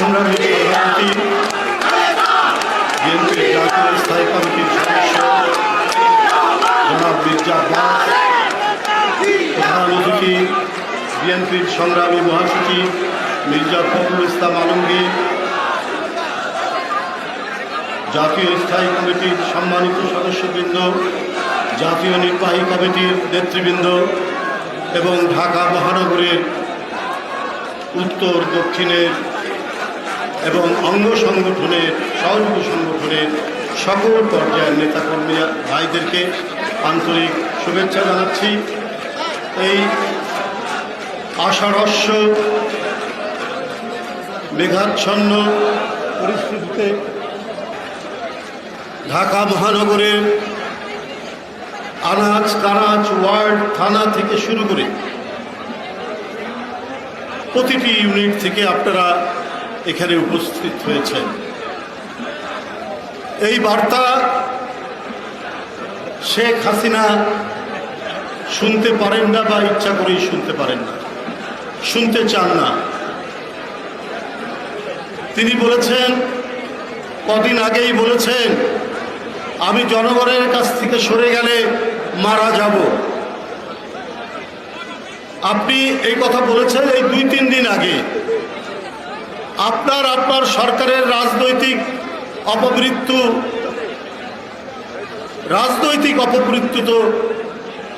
সংগ্রামী সভাপতি, বিএনপির জাতীয় স্থায়ী কমিটির সদস্য জনাব মির্জা আব্বাস, প্রধান অতিথি বিএনপির সংগ্রামী মহাসচিব মির্জা ফখরুল ইসলাম আলমগীর, জাতীয় স্থায়ী কমিটির সম্মানিত সদস্যবৃন্দ, জাতীয় নির্বাহী কমিটির নেতৃবৃন্দ এবং ঢাকা মহানগরের উত্তর দক্ষিণের এবং অঙ্গ সংগঠনের সহযোগী সংগঠনের সকল পর্যায়ের নেতাকর্মী ভাইদেরকে আন্তরিক শুভেচ্ছা জানাচ্ছি। এই আষাঢ়স্য মেঘাচ্ছন্ন পরিস্থিতিতে ঢাকা মহানগরের আনাচ কানাচ ওয়ার্ড থানা থেকে শুরু করে প্রতিটি ইউনিট থেকে আপনারা এখানে উপস্থিত হয়েছেন। এই বার্তা শেখ হাসিনা শুনতে পারেন না বা ইচ্ছা করেই শুনতে পারেন না, শুনতে চান না। তিনি বলেছেন, কদিন আগেই বলেছেন, আমি জনগণের কাছ থেকে সরে গেলে মারা যাব। আপনি এই কথা বলেছেন এই 2-3 দিন আগে। আপনার সরকারের রাজনৈতিক অপমৃত্যু তো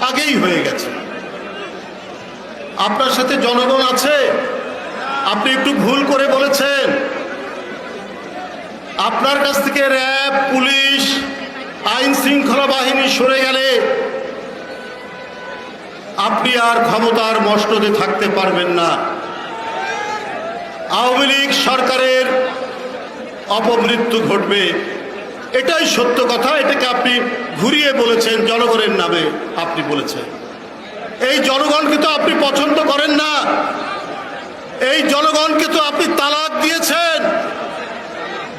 আগেই হয়ে গেছে। আপনার সাথে জনগণ আছে, আপনি একটু ভুল করে বলেছেন। আপনার কাছ থেকে র্যাব, পুলিশ, আইন শৃঙ্খলা বাহিনী সরে গেলে আপনি আর ক্ষমতার মসনদে থাকতে পারবেন না। আওয়ামী লীগ সরকারের অপমৃত্যু ঘটবে, এটাই সত্য কথা। এটাকে আপনি ঘুরিয়ে বলেছেন, জনগণের নামে আপনি বলেছেন। এই জনগণকে তো আপনি পছন্দ করেন না, এই জনগণকে তো আপনি তালাক দিয়েছেন।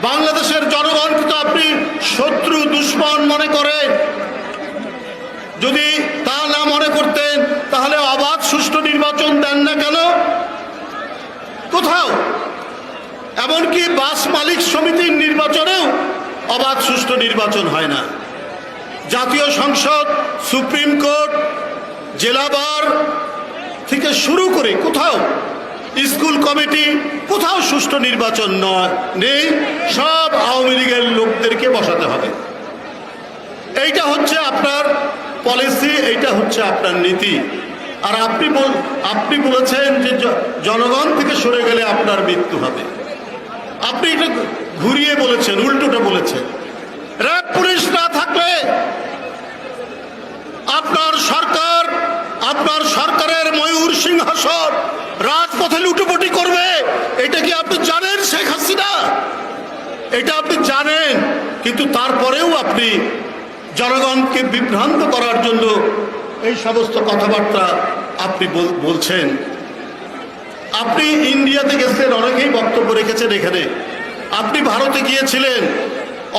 বাংলাদেশের জনগণকে তো আপনি শত্রু, দুশ্মন মনে করেন। যদি তা না মনে করতেন তাহলে অবাধ সুষ্ঠু নির্বাচন দেন না কেন? কোথাও, এমনকি বাস মালিক সমিতির নির্বাচনেও অবাধ সুষ্ঠু নির্বাচন হয় না। জাতীয় সংসদ, সুপ্রিম কোর্ট, জেলা বার থেকে শুরু করে কোথাও, স্কুল কমিটি, কোথাও সুষ্ঠু নির্বাচন নেই। সব আওয়ামী লীগের লোকদেরকে বসাতে হবে। এইটা হচ্ছে আপনার পলিসি, এইটা হচ্ছে আপনার নীতি। আর আপনি বলেছেন যে জনগণ থেকে সরে গেলে আপনার মৃত্যু হবে। আপনি এটা ঘুরিয়ে বলেছেন, উল্টোটা বলেছেন। র্যাব পুলিশ না থাকলে আপনার সরকারের ময়ূর সিংহাসন রাজপথে লুটোপুটি করবে। এটা কি আপনি জানেন শেখ হাসিনা? এটা আপনি জানেন, কিন্তু তারপরেও আপনি জনগণকে বিভ্রান্ত করার জন্য এই সমস্ত কথাবার্তা আপনি বলছেন। আপনি ইন্ডিয়াতে গেছেন, অনেকেই বক্তব্য রেখেছেন এখানে। আপনি ভারতে গিয়েছিলেন,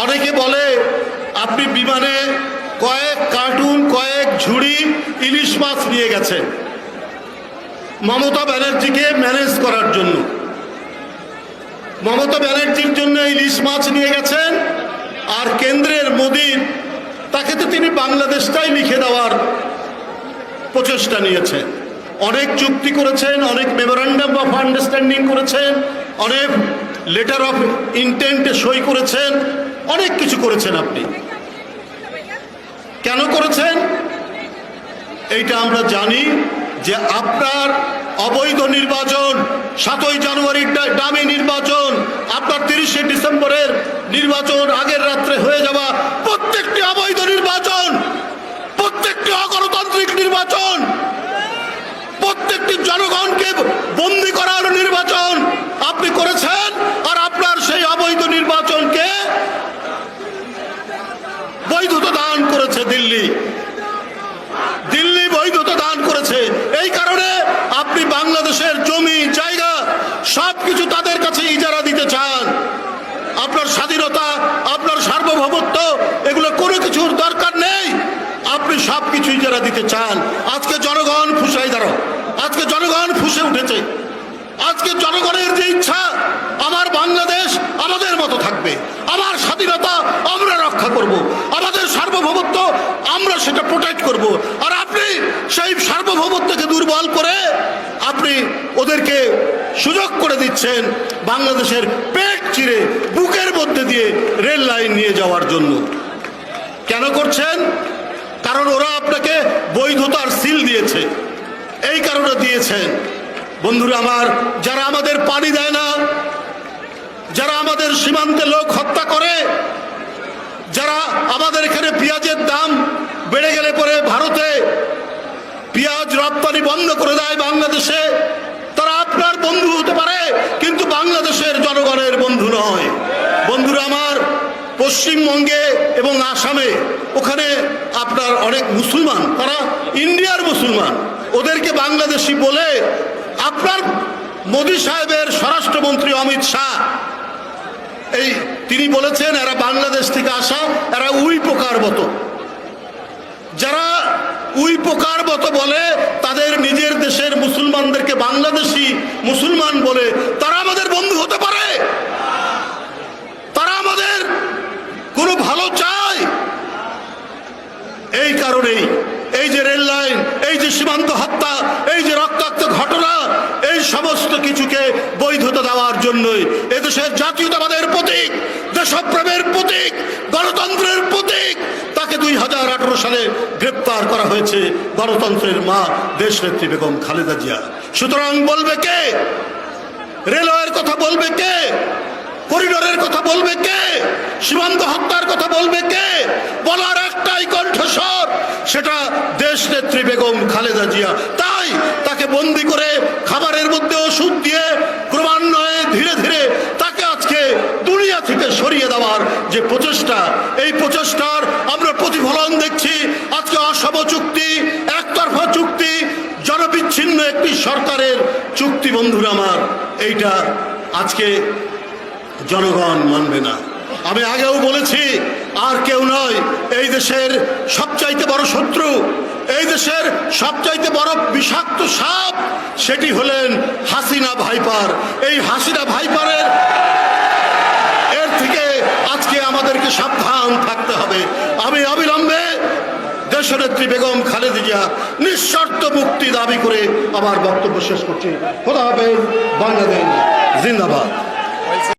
অনেকে বলে আপনি বিমানে কয়েক কার্টুন, কয়েক ঝুড়ি ইলিশ মাছ নিয়ে গেছেন মমতা ব্যানার্জিকে ম্যানেজ করার জন্য। মমতা ব্যানার্জির জন্য ইলিশ মাছ নিয়ে গেছেন, আর কেন্দ্রের মোদির, তাকে তো তিনি বাংলাদেশটাই লিখে দেওয়ার প্রচেষ্টা নিয়েছেন। অনেক চুক্তি করেছেন, অনেক মেমোরান্ডাম অফ আন্ডারস্ট্যান্ডিং করেছেন, অনেক লেটার অফ ইন্টেন্টে সই করেছেন, অনেক কিছু করেছেন। আপনি কেন করেছেন এইটা আমরা জানি। যে আপনার অবৈধ নির্বাচন, 7ই জানুয়ারির ডামি নির্বাচন, আপনার 30শে ডিসেম্বরের নির্বাচন, আগের রাত্রে হয়ে যাওয়া প্রত্যেকটি অবৈধ নির্বাচন, প্রত্যেকটি অগণতান্ত্রিক নির্বাচন, প্রত্যেকটি জনগণকে বন্দী করার নির্বাচন আপনি করেছেন। আর আপনার সেই অবৈধ নির্বাচনকে বৈধতা দান করেছে দিল্লি বৈধতা দান করেছে। এই কারণে আপনি বাংলাদেশের জমি, জায়গা সবকিছু তাদের কাছে ইজারা দিতে চান। আপনার স্বাধীনতা, আপনার সার্বভৌমত্ব, এগুলো কোনো কিছুর দরকার নেই। আপনি সবকিছু ইজারা দিতে চান। আজকে জনগণ ফুঁসাই দাঁড়ো, আজকে জনগণ ফুঁসে উঠেছে। আজকে জনগণের যে ইচ্ছা, আমার আবার বাংলাদেশ আমাদের মতো থাকবে, আবার স্বাধীনতা আমরা রক্ষা করব, আমাদের সার্বভৌমত্ব আমরা সেটা প্রোটেক্ট করব। আর আপনি সেই সার্বভৌমত্বকে দুর্বল করে আপনি ওদেরকে সুযোগ করে দিচ্ছেন বাংলাদেশের পেট চিরে বুকের মধ্যে দিয়ে রেল লাইন নিয়ে যাওয়ার জন্য। কেন করছেন? কারণ ওরা আপনাকে বৈধতার সিল দিয়েছে, এই কারণে দিয়েছেন। বন্ধুরা আমার, যারা আমাদের পানি দেয় না, যারা আমাদের সীমান্তে লোক হত্যা করে, যারা আমাদের এখানে পেঁয়াজের দাম বেড়ে গেলে পরে ভারতে পেঁয়াজ রপ্তানি বন্ধ করে দেয় বাংলাদেশে, তারা আপনার বন্ধু হতে পারে কিন্তু বাংলাদেশের জনগণের বন্ধু নয়। বন্ধুরা আমার, পশ্চিমবঙ্গে এবং আসামে ওখানে আপনার অনেক মুসলমান, তারা ইন্ডিয়ার মুসলমান, ওদেরকে বাংলাদেশি বলে আপনার মোদী সাহেবের স্বরাষ্ট্রমন্ত্রী অমিত শাহ তিনি বলেছেন এরা বাংলাদেশ থেকে আসা, এরা উই পোকার মতো। যারা উই পোকার মতো বলে তাদের নিজের দেশের মুসলমানদেরকে বাংলাদেশি মুসলমান বলে, তারা আমাদের বন্ধু হতে পারে? তারা আমাদের কোনো ভালো চায়? এই কারণেই এই যে রেল লাইন, এই যে সীমান্ত হত্যা, এই যে রক্তাক্ত ঘটনা, এই সমস্ত কিছুকে বৈধতা দেওয়ার জন্যই এদেশের জাতীয়তাবাদের প্রতীক, দেশপ্রেমের প্রতীক, গণতন্ত্রের প্রতীক, তাকে 2018 সালে গ্রেপ্তার করা হয়েছে গণতন্ত্রের মা দেশনেত্রী বেগম খালেদা জিয়া। সুতরাং বলবে কে? রেলওয়ের কথা বলবে কে? করিডোরের কথা বলবে কে? সীমান্ত হত্যার কথা বলবে কে? বলার একটাই কণ্ঠস্বর, সেটা দেশনেত্রী বেগম খালেদা জিয়া। তাই তাকে বন্দি করে খাবারের মধ্যে ওষুধ দিয়ে ক্রমান্বয়ে ধীরে ধীরে তাকে আজকে দুনিয়া থেকে সরিয়ে দেওয়ার যে প্রচেষ্টা, এই প্রচেষ্টার আমরা প্রতিফলন দেখছি। আজকে অসম চুক্তি, একতরফা চুক্তি, জনবিচ্ছিন্ন একটি সরকারের চুক্তি। বন্ধুরা আমার, এইটা আজকে জনগণ মানবে না। আমি আগেও বলেছি, আর কেউ নয়, এই দেশের সবচাইতে বড় শত্রু, এই দেশের সবচাইতে বড় বিষাক্ত সাপ, সেটি হলেন হাসিনা ভাইপার। এই হাসিনা ভাইপারের এর থেকে আজকে আমাদেরকে সাবধান থাকতে হবে। আমি অবিলম্বে দেশনেত্রী বেগম খালেদা জিয়া নিঃশর্ত মুক্তি দাবি করে আমার বক্তব্য শেষ করছি। খোদা হাফেজ। বাংলাদেশ জিন্দাবাদ।